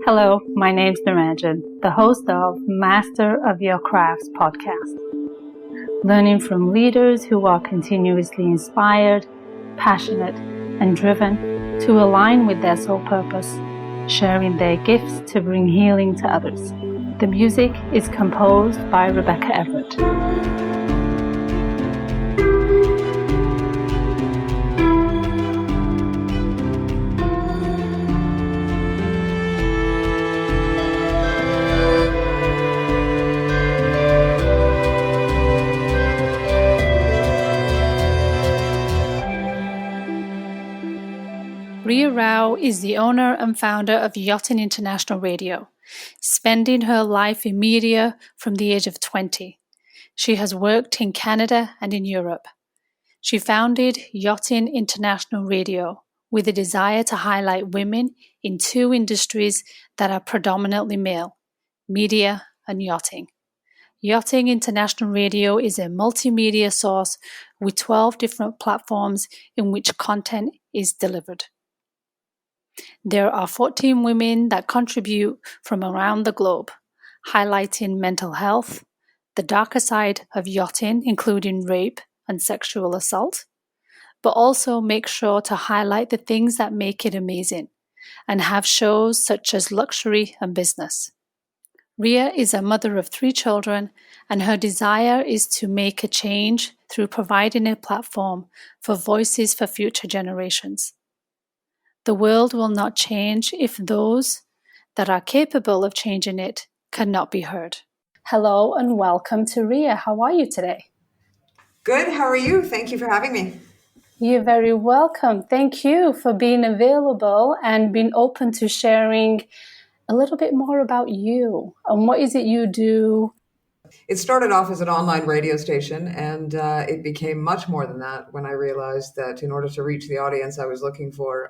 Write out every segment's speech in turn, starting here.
Hello, my name's Niranjan, the host of Master of Your Crafts podcast. Learning from leaders who are continuously inspired, passionate, and driven to align with their soul purpose, sharing their gifts to bring healing to others. The music is composed by Rebecca Everett. Rhea Rouw is the owner and founder of Yachting International Radio, spending her life in media from the age of 20. She has worked in Canada and in Europe. She founded Yachting International Radio with a desire to highlight women in two industries that are predominantly male, media and yachting. Yachting International Radio is a multimedia source with 12 different platforms in which content is delivered. There are 14 women that contribute from around the globe, highlighting mental health, the darker side of yachting, including rape and sexual assault, but also make sure to highlight the things that make it amazing and have shows such as luxury and business. Rhea is a mother of 3 children, and her desire is to make a change through providing a platform for voices for future generations. The world will not change if those that are capable of changing it cannot be heard. Hello and welcome to Rhea. How are you today? Good. How are you? Thank you for having me. You're very welcome. Thank you for being available and being open to sharing a little bit more about you and what is it you do. It started off as an online radio station, and it became much more than that when I realized that in order to reach the audience I was looking for,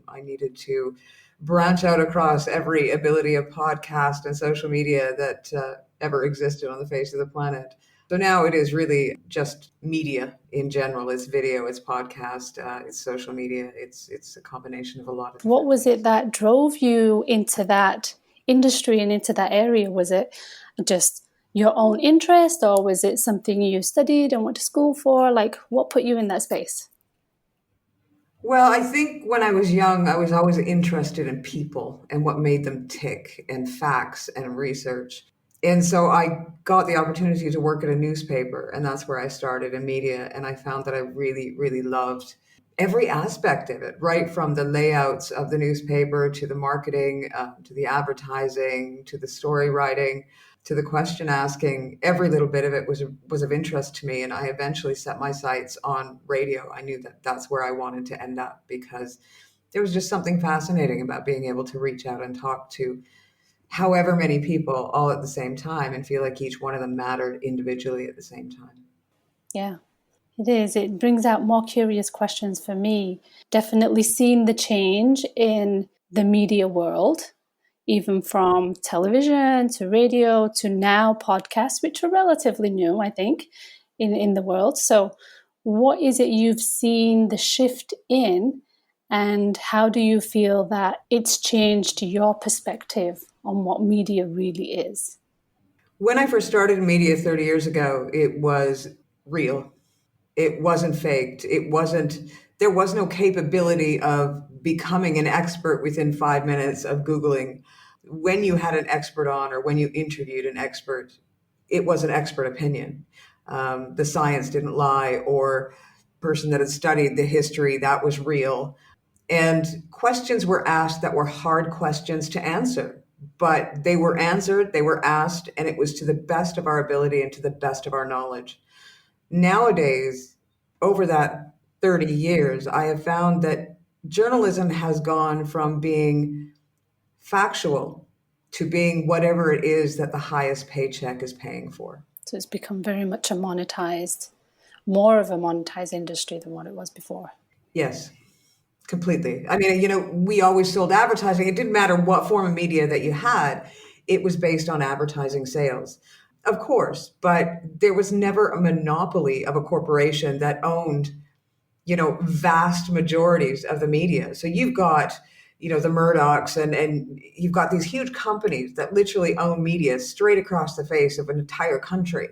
I needed to branch out across every ability of podcast and social media that ever existed on the face of the planet. So now it is really just media in general. It's video, it's podcast, it's social media. It's a combination of a lot of What was it that drove you into that industry and into that area? Was it just your own interest, or was it something you studied and went to school for? Like, what put you in that space? Well, I think when I was young, I was always interested in people and what made them tick, and facts and research. And so I got the opportunity to work at a newspaper, and that's where I started in media. And I found that I really, really loved every aspect of it, right from the layouts of the newspaper to the marketing, to the advertising, to the story writing, to the question asking. Every little bit of it was of interest to me. And I eventually set my sights on radio. I knew that that's where I wanted to end up, because there was just something fascinating about being able to reach out and talk to however many people all at the same time and feel like each one of them mattered individually at the same time. Yeah, it is. It brings out more curious questions for me. Definitely seen the change in the media world, even from television to radio to now podcasts, which are relatively new, I think, in the world. So what is it you've seen the shift in, and how do you feel that it's changed your perspective on what media really is? When I first started in media 30 years ago, it was real. It wasn't faked. There was no capability of becoming an expert within 5 minutes of Googling. When you had an expert on, or when you interviewed an expert, it was an expert opinion. The science didn't lie, or person that had studied the history, that was real. And questions were asked that were hard questions to answer, but they were answered, they were asked, and it was to the best of our ability and to the best of our knowledge. Nowadays, over that 30 years, I have found that journalism has gone from being factual to being whatever it is that the highest paycheck is paying for. So it's become very much more of a monetized industry than what it was before. Yes, completely. I mean, we always sold advertising. It didn't matter what form of media that you had. It was based on advertising sales, of course, but there was never a monopoly of a corporation that owned, vast majorities of the media. So you've got the Murdochs, and you've got these huge companies that literally own media straight across the face of an entire country.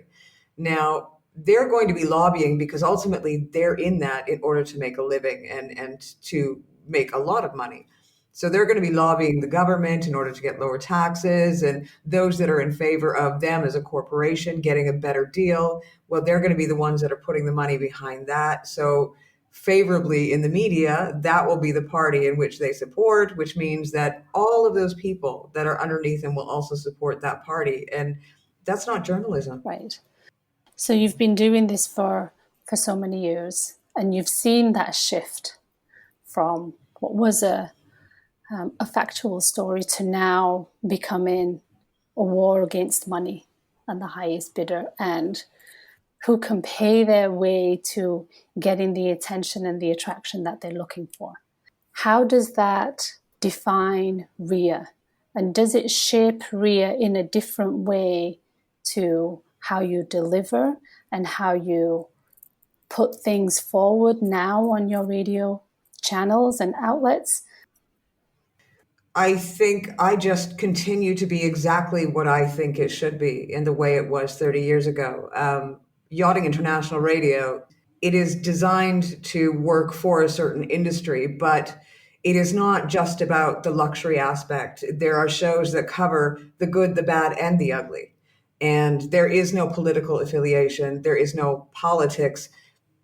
Now, they're going to be lobbying because ultimately they're in that in order to make a living and to make a lot of money. So they're going to be lobbying the government in order to get lower taxes, and those that are in favor of them as a corporation getting a better deal, well, they're going to be the ones that are putting the money behind that. So favorably in the media, that will be the party in which they support, which means that all of those people that are underneath them will also support that party. And that's not journalism. Right. So you've been doing this for so many years, and you've seen that shift from what was a factual story to now becoming a war against money and the highest bidder, and who can pay their way to getting the attention and the attraction that they're looking for. How does that define Rhea? And does it shape Rhea in a different way to how you deliver and how you put things forward now on your radio channels and outlets? I think I just continue to be exactly what I think it should be in the way it was 30 years ago. Yachting International Radio, it is designed to work for a certain industry, but it is not just about the luxury aspect. There are shows that cover the good, the bad, and the ugly. And there is no political affiliation. There is no politics.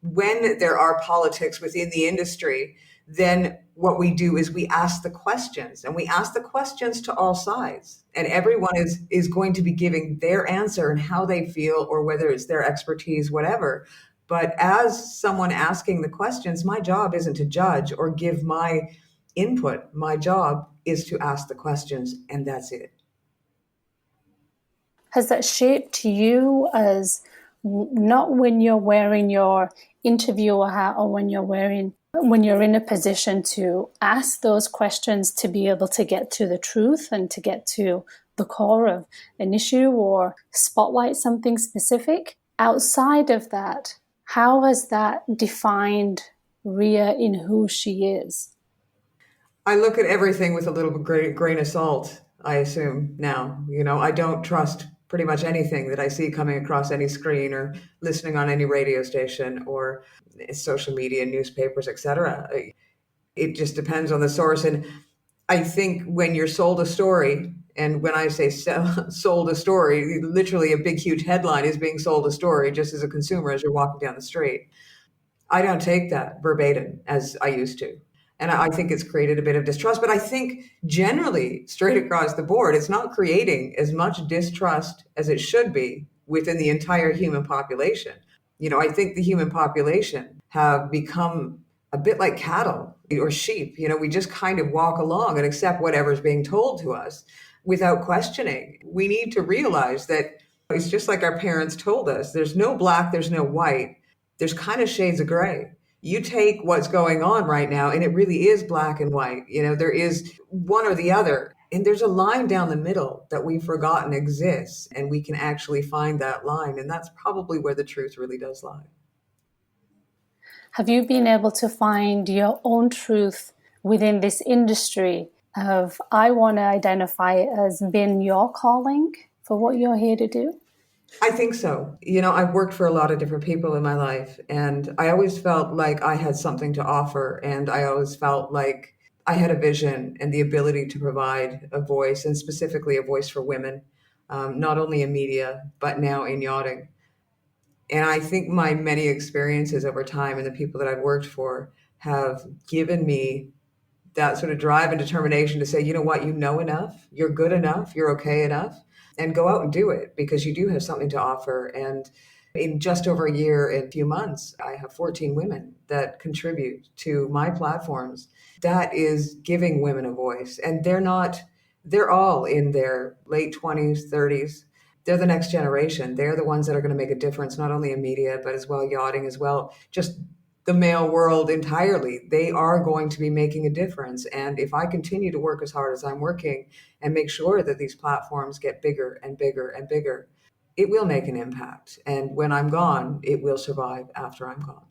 When there are politics within the industry, then what we do is we ask the questions, and we ask the questions to all sides, and everyone is going to be giving their answer and how they feel, or whether it's their expertise, whatever. But as someone asking the questions, my job isn't to judge or give my input. My job is to ask the questions, and that's it. Has that shaped you as not when you're wearing your interviewer hat or when you're in a position to ask those questions to be able to get to the truth and to get to the core of an issue or spotlight something specific? Outside of that, how has that defined Rhea in who she is? I look at everything with a little grain of salt, I assume now. I don't trust pretty much anything that I see coming across any screen or listening on any radio station or social media, newspapers, etc. It just depends on the source. And I think when you're sold a story, and when I say sold a story, literally a big, huge headline is being sold a story just as a consumer as you're walking down the street. I don't take that verbatim as I used to. And I think it's created a bit of distrust. But I think generally, straight across the board, it's not creating as much distrust as it should be within the entire human population. I think the human population have become a bit like cattle or sheep. We just kind of walk along and accept whatever's being told to us without questioning. We need to realize that it's just like our parents told us. There's no black, there's no white. There's kind of shades of gray. You take what's going on right now, and it really is black and white. There is one or the other. And there's a line down the middle that we've forgotten exists, and we can actually find that line. And that's probably where the truth really does lie. Have you been able to find your own truth within this industry of, I want to identify it as being your calling for what you're here to do? I think so. I've worked for a lot of different people in my life, and I always felt like I had something to offer. And I always felt like I had a vision and the ability to provide a voice, and specifically a voice for women, not only in media, but now in yachting. And I think my many experiences over time and the people that I've worked for have given me that sort of drive and determination to say, you know what, you know enough, you're good enough, you're okay enough, and go out and do it, because you do have something to offer. And in just over a year and a few months, I have 14 women that contribute to my platforms. That is giving women a voice. And they're all in their late 20s, 30s. They're the next generation. They're the ones that are going to make a difference, not only in media, but as well yachting as well. Just the male world entirely. They are going to be making a difference. And if I continue to work as hard as I'm working and make sure that these platforms get bigger and bigger and bigger, it will make an impact. And when I'm gone, it will survive after I'm gone.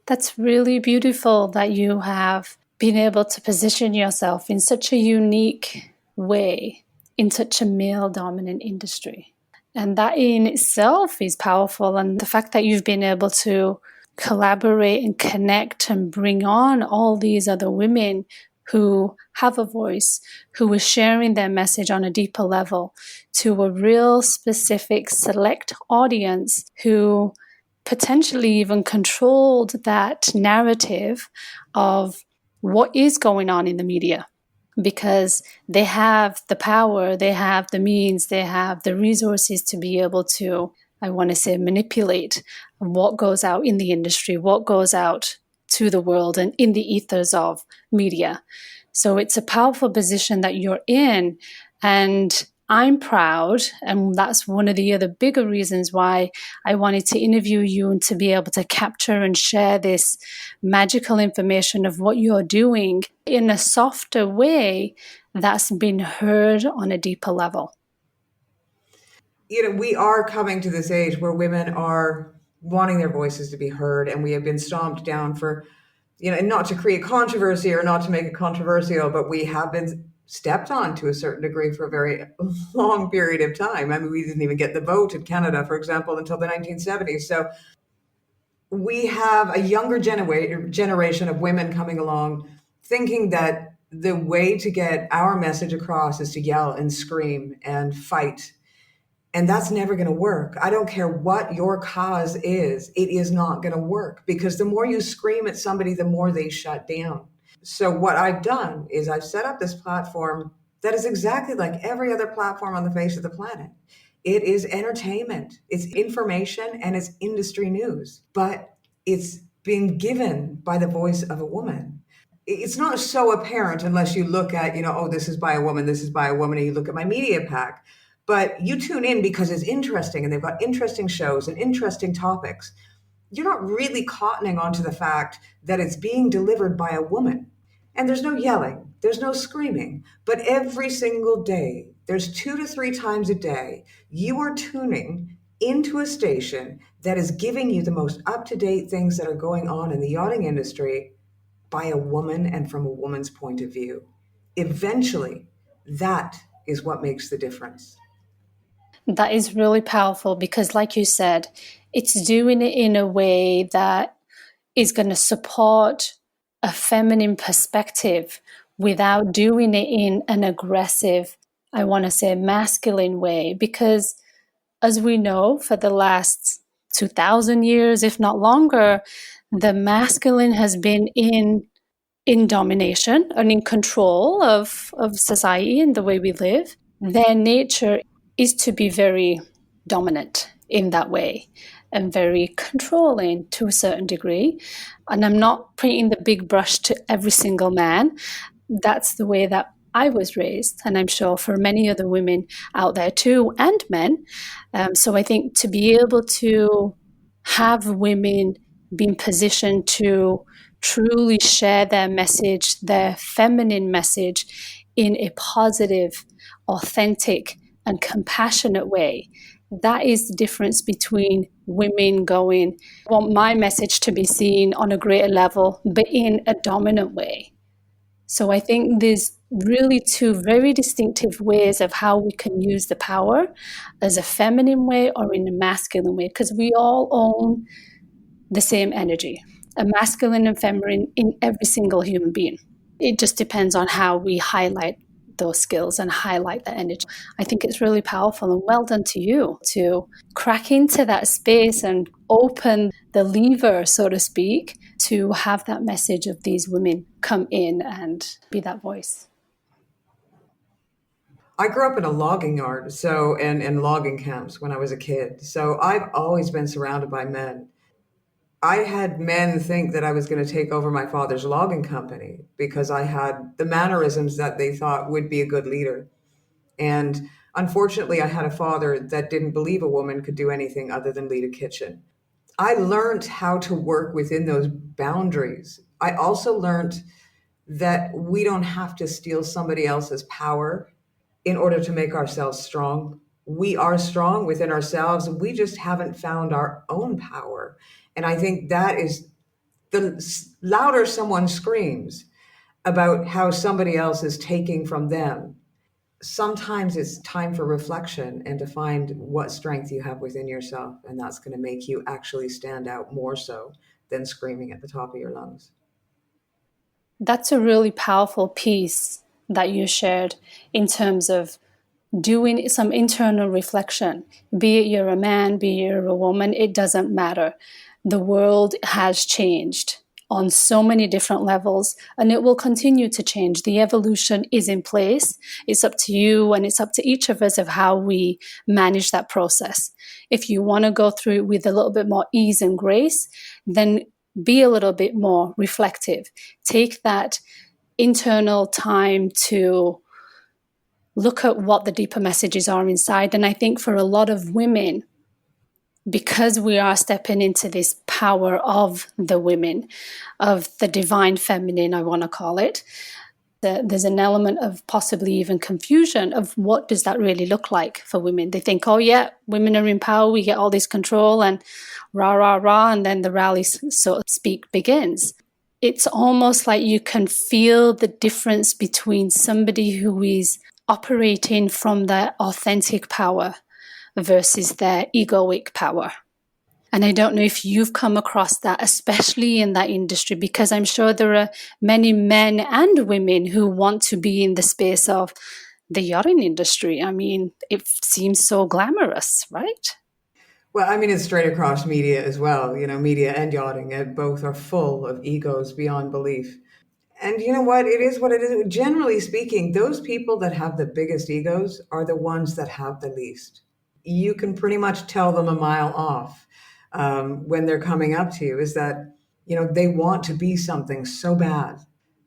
That's really beautiful that you have being able to position yourself in such a unique way in such a male-dominant industry. And that in itself is powerful. And the fact that you've been able to collaborate and connect and bring on all these other women who have a voice, who are sharing their message on a deeper level to a real specific select audience who potentially even controlled that narrative of what is going on in the media, because they have the power, they have the means, they have the resources to be able to, I want to say, manipulate what goes out in the industry, what goes out to the world and in the ethers of media. So it's a powerful position that you're in. And I'm proud, and that's one of the other bigger reasons why I wanted to interview you and to be able to capture and share this magical information of what you're doing in a softer way that's been heard on a deeper level. We are coming to this age where women are wanting their voices to be heard, and we have been stomped down for, not to create controversy or not to make it controversial, but we have been stepped on to a certain degree for a very long period of time. I mean, we didn't even get the vote in Canada, for example, until the 1970s. So we have a younger generation of women coming along thinking that the way to get our message across is to yell and scream and fight. And that's never going to work. I don't care what your cause is, it is not going to work, because the more you scream at somebody, the more they shut down. So what I've done is I've set up this platform that is exactly like every other platform on the face of the planet. It is entertainment, it's information, and it's industry news, but it's being given by the voice of a woman. It's not so apparent unless you look at, this is by a woman, this is by a woman, and you look at my media pack. But you tune in because it's interesting and they've got interesting shows and interesting topics. You're not really cottoning onto the fact that it's being delivered by a woman. And there's no yelling, there's no screaming, but every single day, there's 2 to 3 times a day, you are tuning into a station that is giving you the most up-to-date things that are going on in the yachting industry by a woman and from a woman's point of view. Eventually, that is what makes the difference. That is really powerful because, like you said, it's doing it in a way that is going to support a feminine perspective without doing it in an aggressive, I want to say, masculine way. Because as we know, for the last 2,000 years, if not longer, the masculine has been in domination and in control of society and the way we live. Their nature is to be very dominant in that way and very controlling to a certain degree. And I'm not painting the big brush to every single man. That's the way that I was raised, and I'm sure for many other women out there too, and men. So I think to be able to have women being positioned to truly share their message, their feminine message, in a positive, authentic, and compassionate way. That is the difference between women going, I want my message to be seen on a greater level, but in a dominant way. So I think there's really 2 very distinctive ways of how we can use the power, as a feminine way or in a masculine way, because we all own the same energy, a masculine and feminine in every single human being. It just depends on how we highlight those skills and highlight that energy. I think it's really powerful, and well done to you to crack into that space and open the lever, so to speak, to have that message of these women come in and be that voice. I grew up in a logging yard, and logging camps when I was a kid. So I've always been surrounded by men. I had men think that I was going to take over my father's logging company because I had the mannerisms that they thought would be a good leader. And unfortunately, I had a father that didn't believe a woman could do anything other than lead a kitchen. I learned how to work within those boundaries. I also learned that we don't have to steal somebody else's power in order to make ourselves strong. We are strong within ourselves. We just haven't found our own power. And I think that is, the louder someone screams, about how somebody else is taking from them. Sometimes it's time for reflection and to find what strength you have within yourself. And that's going to make you actually stand out more so than screaming at the top of your lungs. That's a really powerful piece that you shared in terms of doing some internal reflection. Be it you're a man, be it you're a woman, it doesn't matter. The world has changed on so many different levels, and it will continue to change. The evolution is in place. It's up to you and it's up to each of us of how we manage that process. If you want to go through it with a little bit more ease and grace, then be a little bit more reflective. Take that internal time to look at what the deeper messages are inside. And I think for a lot of women, because we are stepping into this power of the women, of the divine feminine, I want to call it, there's an element of possibly even confusion of what does that really look like for women. They think, oh yeah, women are in power, we get all this control and rah, rah, rah, and then the rally, so to speak, begins. It's almost like you can feel the difference between somebody who is operating from their authentic power versus their egoic power. And I don't know if you've come across that, especially in that industry, because I'm sure there are many men and women who want to be in the space of the yachting industry. I mean, it seems so glamorous, right? Well, I mean, it's straight across media as well. Media and yachting, and both are full of egos beyond belief. And you know what? It is what it is. Generally speaking, those people that have the biggest egos are the ones that have the least. You can pretty much tell them a mile off when they're coming up to you, is that, they want to be something so bad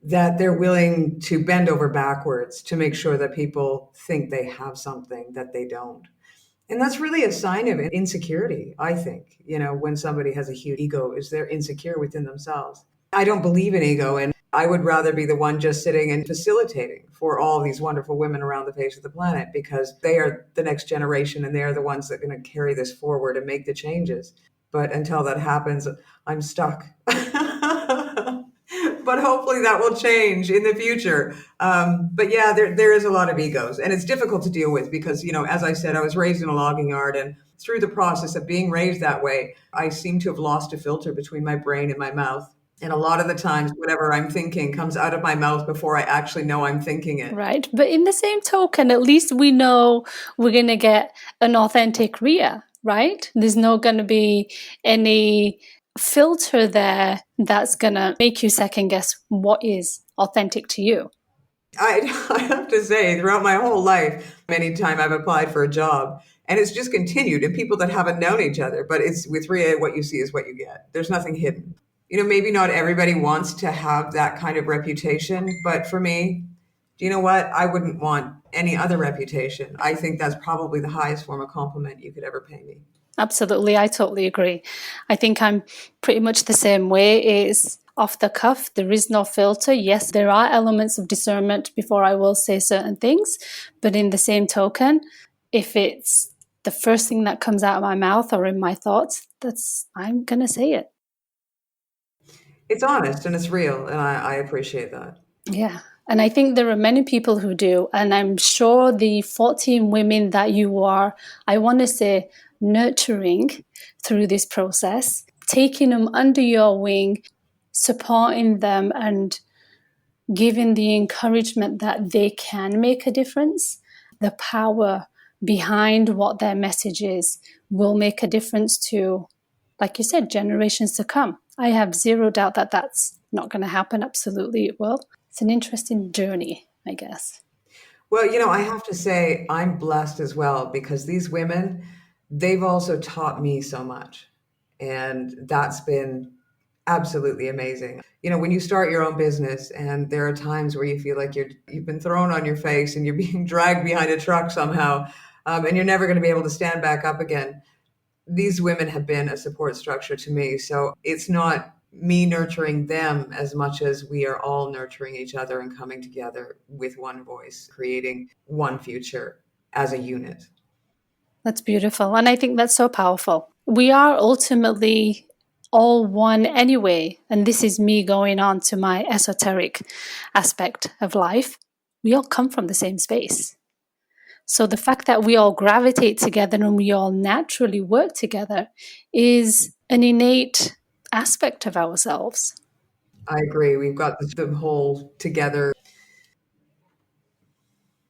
that they're willing to bend over backwards to make sure that people think they have something that they don't. And that's really a sign of insecurity, I think. When somebody has a huge ego, is they're insecure within themselves. I don't believe in ego, and I would rather be the one just sitting and facilitating for all these wonderful women around the face of the planet, because they are the next generation and they are the ones that are going to carry this forward and make the changes. But until that happens, I'm stuck. But hopefully that will change in the future. But yeah, there is a lot of egos, and it's difficult to deal with because, as I said, I was raised in a logging yard, and through the process of being raised that way, I seem to have lost a filter between my brain and my mouth. And a lot of the times, whatever I'm thinking comes out of my mouth before I actually know I'm thinking it. Right. But in the same token, at least we know we're going to get an authentic Rhea, right? There's not going to be any filter there that's going to make you second guess what is authentic to you. I have to say, throughout my whole life, many times I've applied for a job, and it's just continued. And people that haven't known each other, but it's with Rhea, what you see is what you get. There's nothing hidden. Maybe not everybody wants to have that kind of reputation, but for me, do you know what? I wouldn't want any other reputation. I think that's probably the highest form of compliment you could ever pay me. Absolutely. I totally agree. I think I'm pretty much the same way. It's off the cuff. There is no filter. Yes, there are elements of discernment before I will say certain things. But in the same token, if it's the first thing that comes out of my mouth or in my thoughts, I'm going to say it. It's honest and it's real. And I appreciate that. Yeah. And I think there are many people who do. And I'm sure the 14 women that you are, I want to say, nurturing through this process, taking them under your wing, supporting them and giving the encouragement that they can make a difference. The power behind what their message is will make a difference to, like you said, generations to come. I have zero doubt that that's not going to happen. Absolutely it will. It's an interesting journey, I guess. Well, I have to say I'm blessed as well, because these women, they've also taught me so much. And that's been absolutely amazing. When you start your own business and there are times where you feel like you've been thrown on your face and you're being dragged behind a truck somehow, and you're never going to be able to stand back up again. These women have been a support structure to me. So it's not me nurturing them as much as we are all nurturing each other and coming together with one voice, creating one future as a unit. That's beautiful. And I think that's so powerful. We are ultimately all one anyway. And this is me going on to my esoteric aspect of life. We all come from the same space. So the fact that we all gravitate together and we all naturally work together is an innate aspect of ourselves. I agree. We've got the whole together.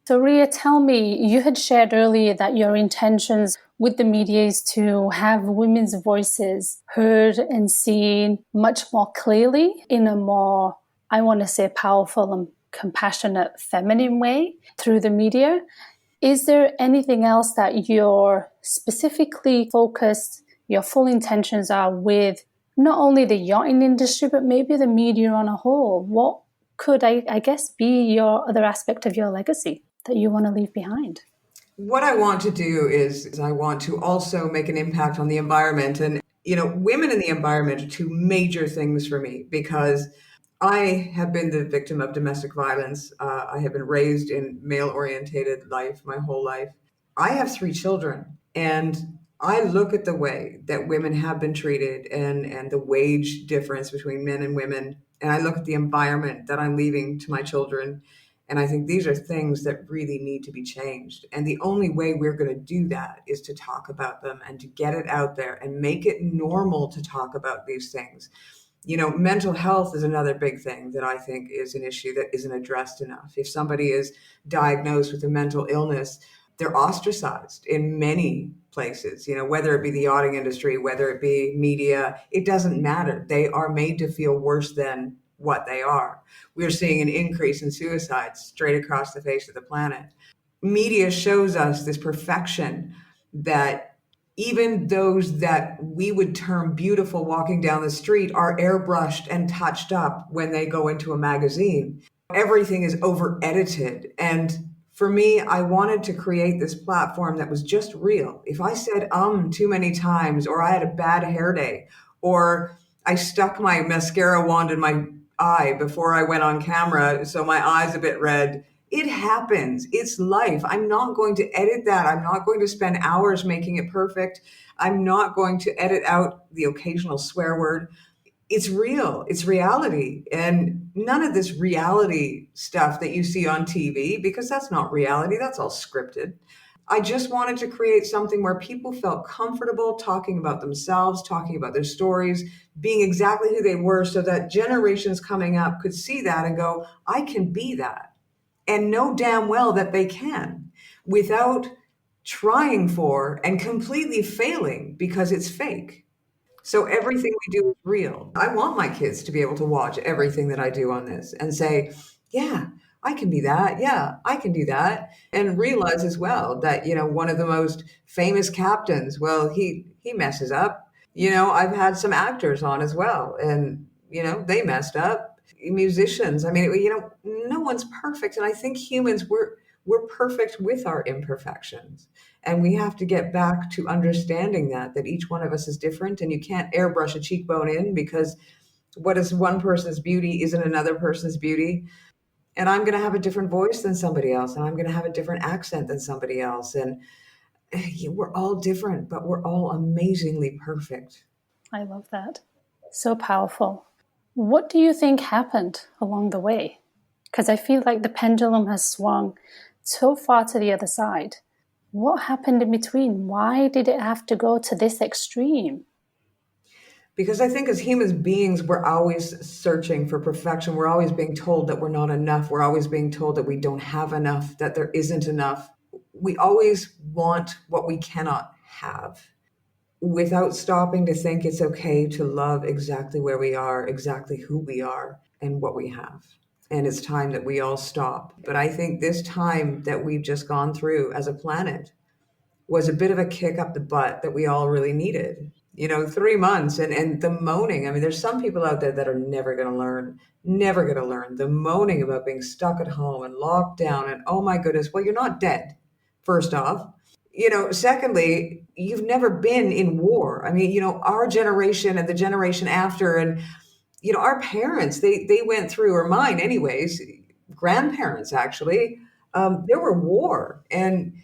So Rhea, tell me, you had shared earlier that your intentions with the media is to have women's voices heard and seen much more clearly in a more, I want to say, powerful and compassionate, feminine way through the media. Is there anything else that you're specifically focused, your full intentions are with not only the yachting industry, but maybe the media on a whole? What could, I guess, be your other aspect of your legacy that you want to leave behind? What I want to do is I want to also make an impact on the environment. And, women in the environment are two major things for me because I have been the victim of domestic violence. I have been raised in male-orientated life my whole life. I have 3 children, and I look at the way that women have been treated and the wage difference between men and women, and I look at the environment that I'm leaving to my children, and I think these are things that really need to be changed. And the only way we're going to do that is to talk about them and to get it out there and make it normal to talk about these things. Mental health is another big thing that I think is an issue that isn't addressed enough. If somebody is diagnosed with a mental illness, they're ostracized in many places, whether it be the yachting industry, whether it be media, it doesn't matter. They are made to feel worse than what they are. We're seeing an increase in suicides straight across the face of the planet. Media shows us this perfection that even those that we would term beautiful walking down the street are airbrushed and touched up when they go into a magazine. Everything is over edited. And for me, I wanted to create this platform that was just real. If I said too many times, or I had a bad hair day, or I stuck my mascara wand in my eye before I went on camera, so my eye's a bit red, it happens. It's life. I'm not going to edit that. I'm not going to spend hours making it perfect. I'm not going to edit out the occasional swear word. It's real. It's reality. And none of this reality stuff that you see on TV, because that's not reality. That's all scripted. I just wanted to create something where people felt comfortable talking about themselves, talking about their stories, being exactly who they were, so that generations coming up could see that and go, I can be that. And know damn well that they can, without trying for and completely failing because it's fake. So everything we do is real. I want my kids to be able to watch everything that I do on this and say, yeah, I can be that. Yeah, I can do that. And realize as well that, one of the most famous captains, well, he messes up. I've had some actors on as well, and, they messed up. Musicians, I mean, no one's perfect. And I think humans, we're perfect with our imperfections. And we have to get back to understanding that each one of us is different, and you can't airbrush a cheekbone in, because what is one person's beauty isn't another person's beauty. And I'm going to have a different voice than somebody else, and I'm going to have a different accent than somebody else. And we're all different, but we're all amazingly perfect. I love that. So powerful. What do you think happened along the way? Because I feel like the pendulum has swung so far to the other side. What happened in between? Why did it have to go to this extreme? Because I think as human beings, we're always searching for perfection. We're always being told that we're not enough. We're always being told that we don't have enough, that there isn't enough. We always want what we cannot have, without stopping to think it's okay to love exactly where we are, exactly who we are, and what we have. And it's time that we all stop. But I think this time that we've just gone through as a planet was a bit of a kick up the butt that we all really needed. 3 months and the moaning. I mean, there's some people out there that are never going to learn, never going to learn the moaning about being stuck at home and locked down. And oh my goodness, well, you're not dead, first off. Secondly, you've never been in war. I mean, our generation and the generation after, and, our parents, they went through, or mine anyways, grandparents actually, there were war, and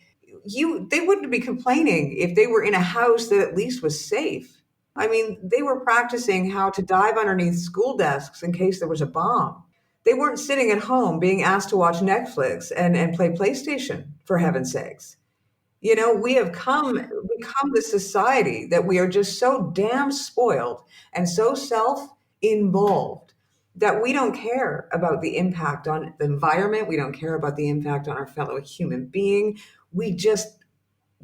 they wouldn't be complaining if they were in a house that at least was safe. I mean, they were practicing how to dive underneath school desks in case there was a bomb. They weren't sitting at home being asked to watch Netflix and play PlayStation, for heaven's sakes. You know, we have become this society that we are just so damn spoiled and so self-involved that we don't care about the impact on the environment. We don't care about the impact on our fellow human being. We just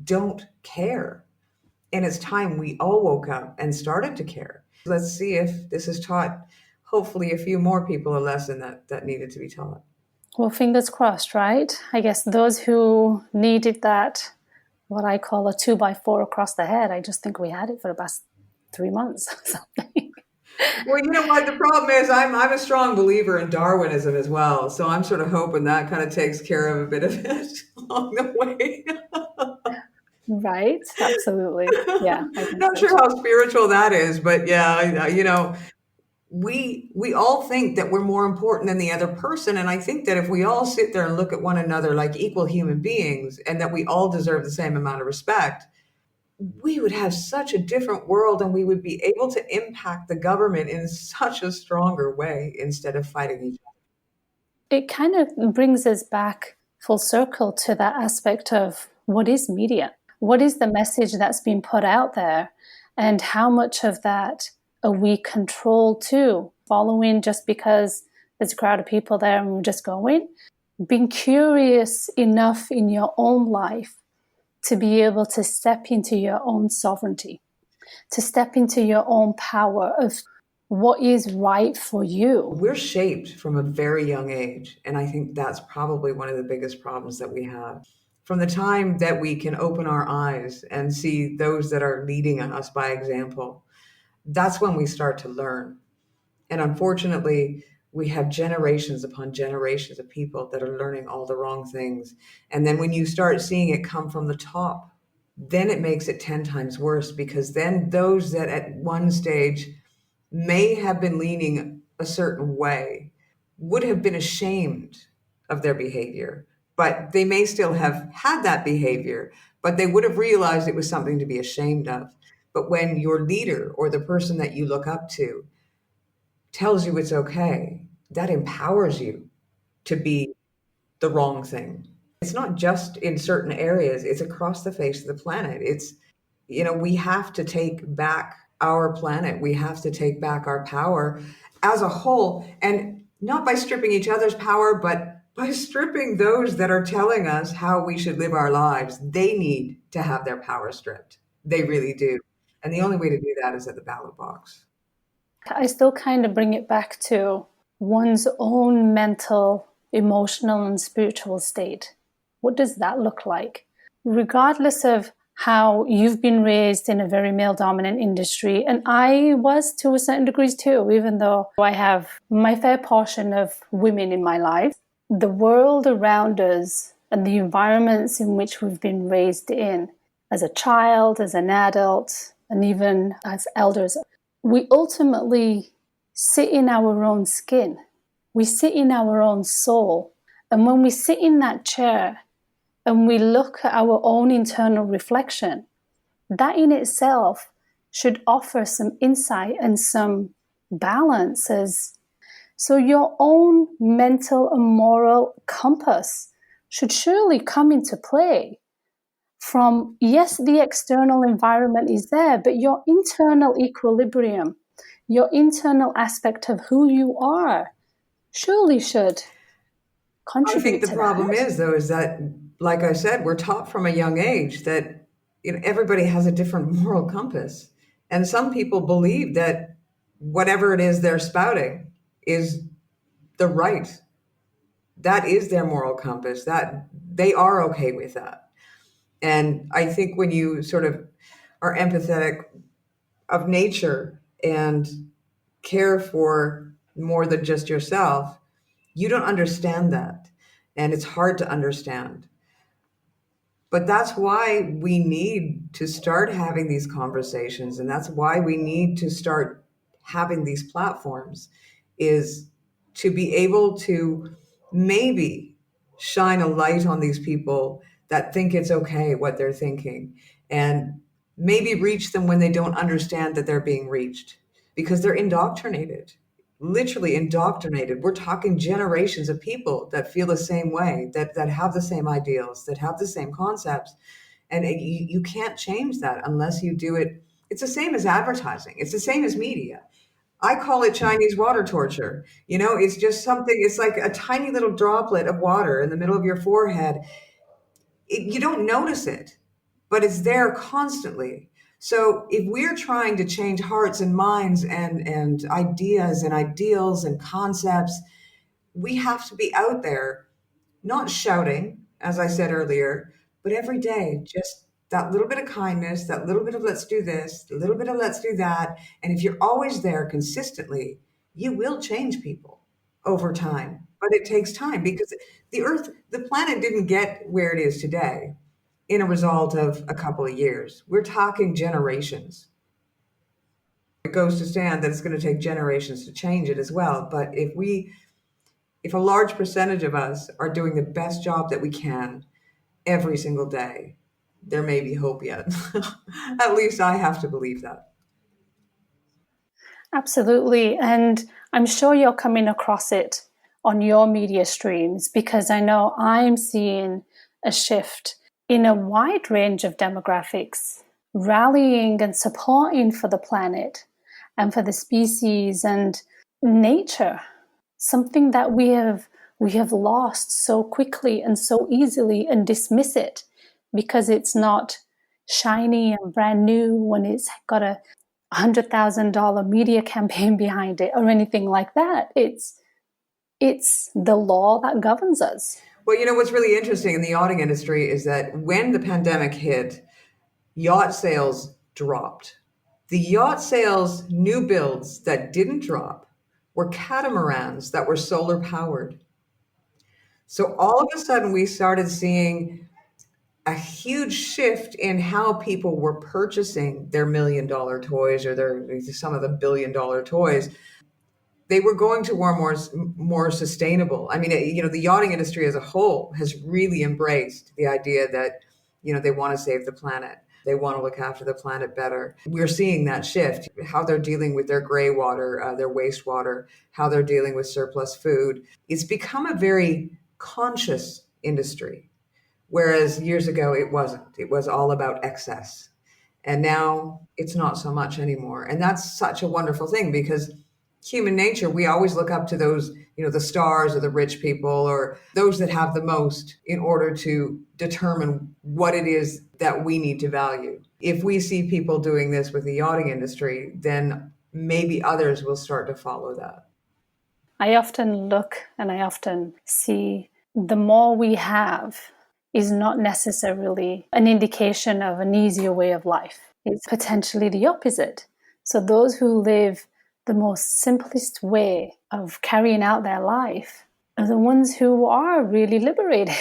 don't care. And it's time we all woke up and started to care. Let's see if this has taught, hopefully, a few more people a lesson that needed to be taught. Well, fingers crossed, right? I guess those who needed that, what I call a 2x4 across the head, I just think we had it for the past 3 months or something. Well, you know what? The problem is I'm a strong believer in Darwinism as well. So I'm sort of hoping that kind of takes care of a bit of it along the way. Right? Absolutely. Yeah. I think Not so sure too. how spiritual that is, but yeah, you know, we all think that we're more important than the other person. And I think that if we all sit there and look at one another like equal human beings and that we all deserve the same amount of respect, we would have such a different world and we would be able to impact the government in such a stronger way instead of fighting each other. It kind of brings us back full circle to that aspect of what is media? What is the message that's being put out there? And how much of that are we controlled to? Following just because there's a crowd of people there and we're just going? Being curious enough in your own life to be able to step into your own sovereignty, to step into your own power of what is right for you. We're shaped from a very young age, and I think that's probably one of the biggest problems that we have. From the time that we can open our eyes and see those that are leading us by example, that's when we start to learn. And unfortunately, we have generations upon generations of people that are learning all the wrong things. And then when you start seeing it come from the top, then it makes it 10 times worse, because then those that at one stage may have been leaning a certain way would have been ashamed of their behavior, but they may still have had that behavior, but they would have realized it was something to be ashamed of. But when your leader or the person that you look up to tells you it's okay, that empowers you to be the wrong thing. It's not just in certain areas, it's across the face of the planet. It's, you know, we have to take back our planet. We have to take back our power as a whole, and not by stripping each other's power, but by stripping those that are telling us how we should live our lives. They need to have their power stripped. They really do. And the only way to do that is at the ballot box. I still kind of bring it back to one's own mental, emotional, and spiritual state. What does that look like? Regardless of how you've been raised in a very male-dominant industry, and I was to a certain degree too, even though I have my fair portion of women in my life, the world around us and the environments in which we've been raised in, as a child, as an adult, and even as elders, we ultimately sit in our own skin. We sit in our own soul. And when we sit in that chair and we look at our own internal reflection, that in itself should offer some insight and some balance. So your own mental and moral compass should surely come into play. From, yes, the external environment is there, but your internal equilibrium, your internal aspect of who you are, surely should contribute I think the to problem that. is, though, is that, like I said, we're taught from a young age that, you know, everybody has a different moral compass. And some people believe that whatever it is they're spouting is the right. That is their moral compass, that they are okay with that. And I think when you sort of are empathetic of nature and care for more than just yourself, you don't understand that. And it's hard to understand. But that's why we need to start having these conversations. And that's why we need to start having these platforms, is to be able to maybe shine a light on these people that think it's okay what they're thinking, and maybe reach them when they don't understand that they're being reached because they're indoctrinated, literally indoctrinated. We're talking generations of people that feel the same way, that have the same ideals, that have the same concepts. And you can't change that unless you do it. It's the same as advertising. It's the same as media. I call it Chinese water torture. It's just something, it's like a tiny little droplet of water in the middle of your forehead. You don't notice it, but it's there constantly. So if we're trying to change hearts and minds and ideas and ideals and concepts, we have to be out there, not shouting, as I said earlier, but every day, just that little bit of kindness, that little bit of let's do this, a little bit of let's do that. And if you're always there consistently, you will change people over time. But it takes time because the planet didn't get where it is today in a result of a couple of years. We're talking generations. It goes to stand that it's going to take generations to change it as well. But if a large percentage of us are doing the best job that we can every single day, there may be hope yet. At least I have to believe that. Absolutely. And I'm sure you're coming across it on your media streams, because I know I'm seeing a shift in a wide range of demographics, rallying and supporting for the planet and for the species and nature, something that we have lost so quickly and so easily, and dismiss it because it's not shiny and brand new when it's got a $100,000 media campaign behind it or anything like that. It's the law that governs us. Well, what's really interesting in the yachting industry is that when the pandemic hit, yacht sales dropped. The yacht sales new builds that didn't drop were catamarans that were solar powered. So all of a sudden we started seeing a huge shift in how people were purchasing their $1 million toys or some of the $1 billion toys. They were going to more sustainable. I mean, the yachting industry as a whole has really embraced the idea that, they want to save the planet. They want to look after the planet better. We're seeing that shift, how they're dealing with their gray water, their wastewater, how they're dealing with surplus food. It's become a very conscious industry. Whereas years ago, it wasn't. It was all about excess. And now it's not so much anymore. And that's such a wonderful thing because human nature, we always look up to those, the stars or the rich people or those that have the most in order to determine what it is that we need to value. If we see people doing this with the yachting industry, then maybe others will start to follow that. I often look and I often see the more we have is not necessarily an indication of an easier way of life. It's potentially the opposite. So those who live the most simplest way of carrying out their life are the ones who are really liberated.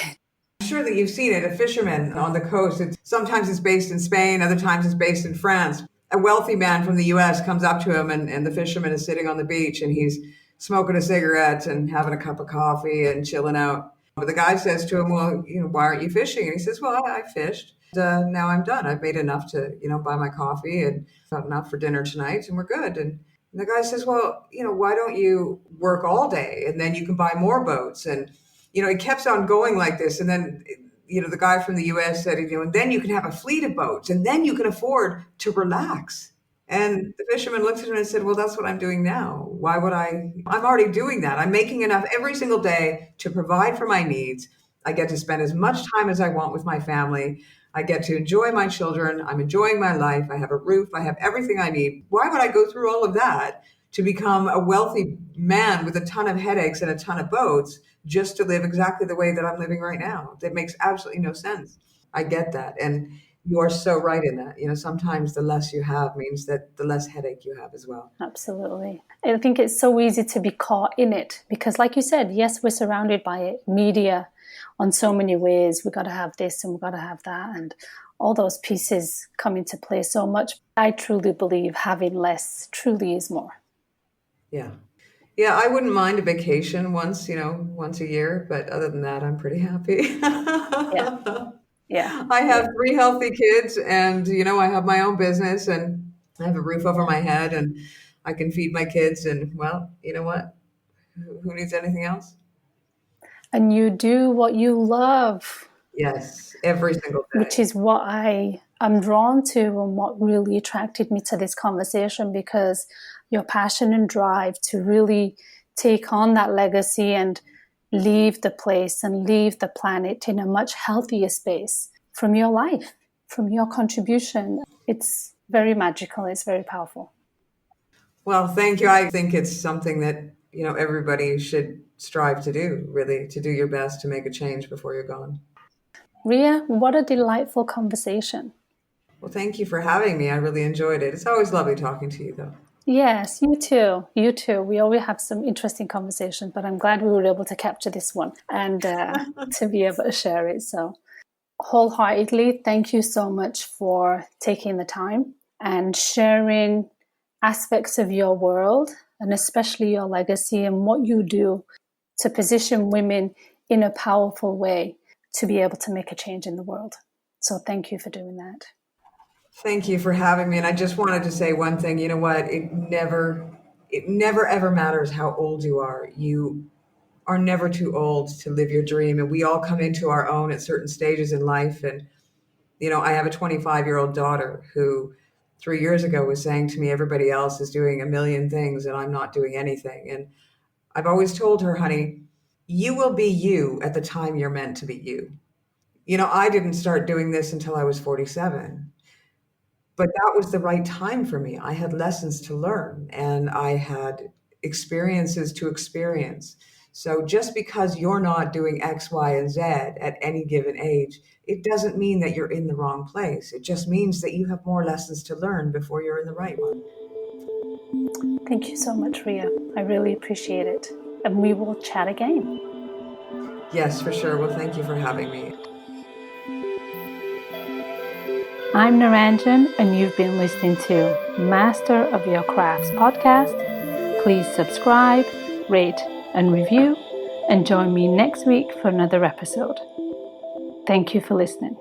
I'm sure that you've seen it, a fisherman on the coast. Sometimes it's based in Spain, other times it's based in France. A wealthy man from the US comes up to him and the fisherman is sitting on the beach and he's smoking a cigarette and having a cup of coffee and chilling out. But the guy says to him, well, why aren't you fishing? And he says, well, I fished. Now I'm done. I've made enough to, buy my coffee and got enough for dinner tonight and we're good. And the guy says, well, why don't you work all day and then you can buy more boats? And, it kept on going like this. And then, the guy from the US said, and then you can have a fleet of boats and then you can afford to relax. And the fisherman looked at him and said, well, that's what I'm doing now. Why would I'm already doing that. I'm making enough every single day to provide for my needs. I get to spend as much time as I want with my family. I get to enjoy my children. I'm enjoying my life. I have a roof. I have everything I need. Why would I go through all of that to become a wealthy man with a ton of headaches and a ton of boats just to live exactly the way that I'm living right now? That makes absolutely no sense. I get that. And you are so right in that. Sometimes the less you have means that the less headache you have as well. Absolutely. I think it's so easy to be caught in it because, like you said, yes, we're surrounded by it, media on so many ways. We've got to have this and we've got to have that. And all those pieces come into play so much. I truly believe having less truly is more. Yeah. Yeah, I wouldn't mind a vacation once a year. But other than that, I'm pretty happy. Yeah. Yeah. I have 3 healthy kids, and, I have my own business, and I have a roof over my head, and I can feed my kids, and, well, you know what? Who needs anything else? And you do what you love, Yes, every single which day. is what I am drawn to and what really attracted me to this conversation, because your passion and drive to really take on that legacy and leave the place and leave the planet in a much healthier space from your life, from your contribution. It's very magical. It's very powerful. Well, thank you. I think it's something that, everybody should strive to do, really, to do your best to make a change before you're gone. Rhea, what a delightful conversation. Well, thank you for having me. I really enjoyed it. It's always lovely talking to you, though. Yes, you too. You too. We always have some interesting conversations, but I'm glad we were able to capture this one and to be able to share it. So, wholeheartedly, thank you so much for taking the time and sharing aspects of your world, and especially your legacy and what you do to position women in a powerful way to be able to make a change in the world. So, thank you for doing that. Thank you for having me. And I just wanted to say one thing. You know what? It never ever matters how old you are. You are never too old to live your dream. And we all come into our own at certain stages in life. And, I have a 25-year-old daughter who 3 years ago was saying to me, everybody else is doing a million things and I'm not doing anything. And I've always told her, honey, you will be you at the time you're meant to be you. I didn't start doing this until I was 47. But that was the right time for me. I had lessons to learn and I had experiences to experience. So just because you're not doing X, Y, and Z at any given age, it doesn't mean that you're in the wrong place. It just means that you have more lessons to learn before you're in the right one. Thank you so much, Rhea. I really appreciate it. And we will chat again. Yes, for sure. Well, thank you for having me. I'm Naranjan, and you've been listening to Master of Your Crafts podcast. Please subscribe, rate, and review, and join me next week for another episode. Thank you for listening.